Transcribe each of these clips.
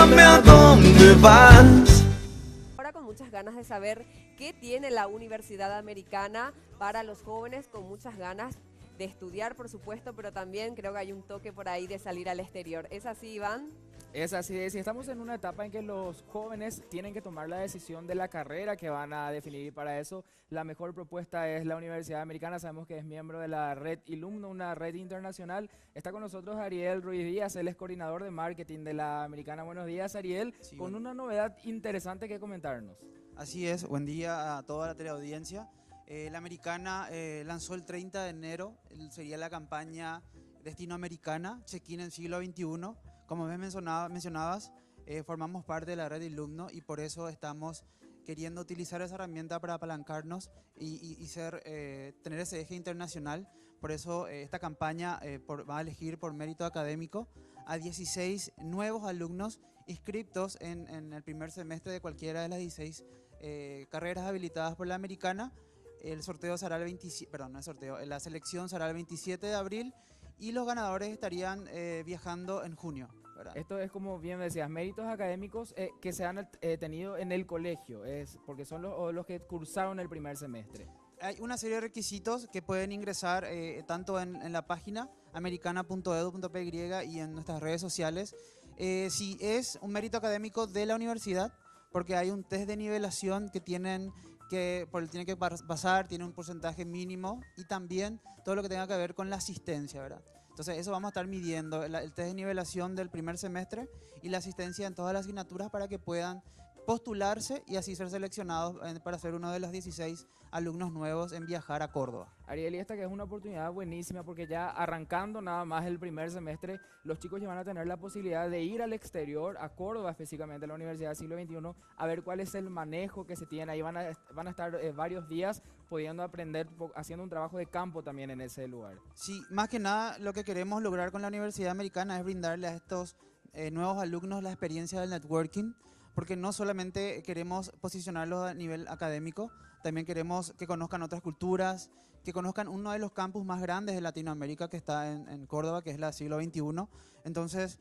Cuéntame a dónde vas. Ahora con muchas ganas de saber qué tiene la Universidad Americana para los jóvenes, con muchas ganas de estudiar, por supuesto, pero también creo que hay un toque por ahí de salir al exterior. ¿Es así, Iván? Es así, y estamos en una etapa en que los jóvenes tienen que tomar la decisión de la carrera que van a definir. Para eso, la mejor propuesta es la Universidad Americana. Sabemos que es miembro de la Red Ilumno, una red internacional. Está con nosotros Ariel Ruiz Díaz, él es coordinador de marketing de la Americana. Buenos días, Ariel, Sí, con una novedad interesante que comentarnos. Así es, buen día a toda la teleaudiencia. La Americana lanzó el 30 de enero, sería la campaña Destino Americana, Check-in en siglo XXI. Como mencionabas, formamos parte de la red Ilumno y por eso estamos queriendo utilizar esa herramienta para apalancarnos y tener ese eje internacional. Por eso esta campaña va a elegir por mérito académico a 16 nuevos alumnos inscriptos en el primer semestre de cualquiera de las 16 carreras habilitadas por la Americana. El sorteo será el 27, perdón, no el sorteo, la selección será el 27 de abril y los ganadores estarían viajando en junio, ¿verdad? Esto es, como bien decías, méritos académicos que se han tenido en el colegio, porque son los que cursaron el primer semestre. Hay una serie de requisitos que pueden ingresar tanto en la página americana.edu.py y en nuestras redes sociales. Si es un mérito académico de la universidad, porque hay un test de nivelación que tienen que pasar, tiene un porcentaje mínimo y también todo lo que tenga que ver con la asistencia, ¿verdad? Entonces eso vamos a estar midiendo, el test de nivelación del primer semestre y la asistencia en todas las asignaturas para que puedan postularse y así ser seleccionados para ser uno de los 16 alumnos nuevos en viajar a Córdoba. Ariel, y esta que es una oportunidad buenísima porque ya arrancando nada más el primer semestre, los chicos ya van a tener la posibilidad de ir al exterior, a Córdoba específicamente, a la Universidad del Siglo XXI, a ver cuál es el manejo que se tiene. Ahí van a estar varios días pudiendo aprender, haciendo un trabajo de campo también en ese lugar. Sí, más que nada lo que queremos lograr con la Universidad Americana es brindarle a estos nuevos alumnos la experiencia del networking, porque no solamente queremos posicionarlos a nivel académico, también queremos que conozcan otras culturas, que conozcan uno de los campus más grandes de Latinoamérica que está en Córdoba, que es la siglo XXI. Entonces,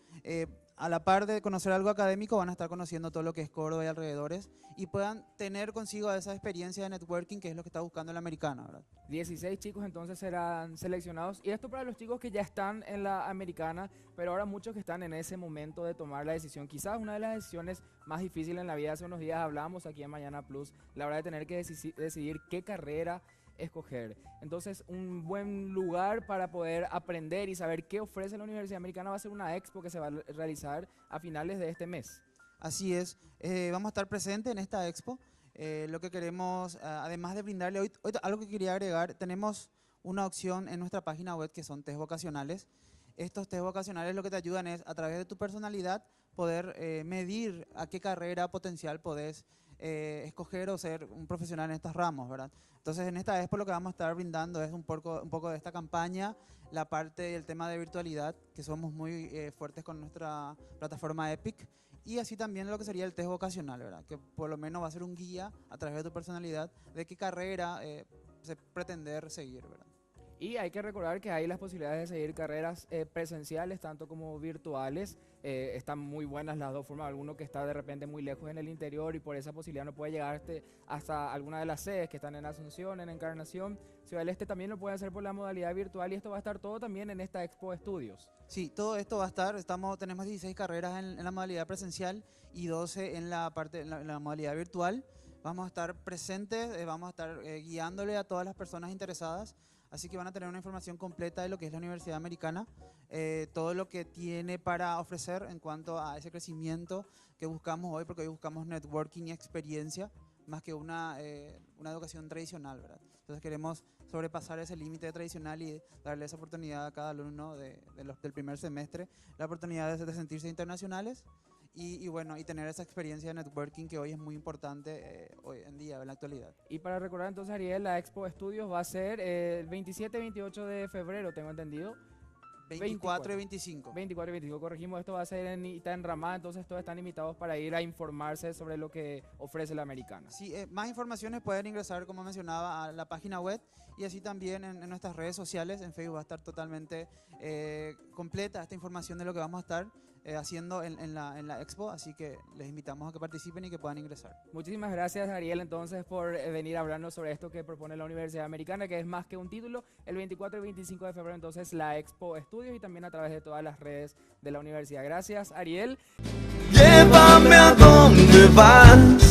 a la par de conocer algo académico, van a estar conociendo todo lo que es Córdoba y alrededores y puedan tener consigo esa experiencia de networking que es lo que está buscando el americano, ¿verdad? 16 chicos entonces serán seleccionados, y esto para los chicos que ya están en la Americana, pero ahora muchos que están en ese momento de tomar la decisión, quizás una de las decisiones más difíciles en la vida. Hace unos días hablábamos aquí en Mañana Plus, la hora de tener que decidir qué carrera escoger. Entonces, un buen lugar para poder aprender y saber qué ofrece la Universidad Americana va a ser una expo que se va a realizar a finales de este mes. Así es, vamos a estar presentes en esta expo. Lo que queremos, además de brindarle hoy, algo que quería agregar, tenemos una opción en nuestra página web que son test vocacionales. Estos test vocacionales lo que te ayudan es, a través de tu personalidad, poder medir a qué carrera potencial podés escoger o ser un profesional en estos ramos, ¿verdad? Entonces, en esta expo lo que vamos a estar brindando es un poco de esta campaña, la parte del tema de virtualidad, que somos muy fuertes con nuestra plataforma Epic, y así también lo que sería el test vocacional, ¿verdad? Que por lo menos va a ser un guía a través de tu personalidad de qué carrera se pretender seguir, ¿verdad? Y hay que recordar que hay las posibilidades de seguir carreras presenciales, tanto como virtuales. Están muy buenas las dos formas. Alguno que está de repente muy lejos en el interior y por esa posibilidad no puede llegar hasta alguna de las sedes que están en Asunción, en Encarnación. Ciudad del Este también lo puede hacer por la modalidad virtual, y esto va a estar todo también en esta Expo Estudios. Sí, todo esto va a estar, tenemos 16 carreras en la modalidad presencial y 12 en la modalidad virtual. Vamos a estar presentes, vamos a estar guiándole a todas las personas interesadas. Así que van a tener una información completa de lo que es la Universidad Americana, todo lo que tiene para ofrecer en cuanto a ese crecimiento que buscamos hoy, porque hoy buscamos networking y experiencia, más que una educación tradicional, ¿verdad? Entonces queremos sobrepasar ese límite tradicional y darle esa oportunidad a cada alumno del primer semestre, la oportunidad de sentirse internacionales y tener esa experiencia de networking que hoy es muy importante hoy en día, en la actualidad. Y para recordar entonces, Ariel, la Expo Estudios va a ser el 27 y 28 de febrero, tengo entendido. 24 y 25. 24 y 25, corregimos, esto va a ser está en Ramada, entonces todos están invitados para ir a informarse sobre lo que ofrece la Americana. Sí, más informaciones pueden ingresar, como mencionaba, a la página web y así también en nuestras redes sociales. En Facebook va a estar totalmente completa esta información de lo que vamos a estar. haciendo en la expo, así que les invitamos a que participen y que puedan ingresar. Muchísimas gracias, Ariel, entonces, por venir a hablarnos sobre esto que propone la Universidad Americana, que es más que un título. El 24 y 25 de febrero, entonces, la Expo Estudios y también a través de todas las redes de la universidad. Gracias, Ariel. Llévame a donde vas.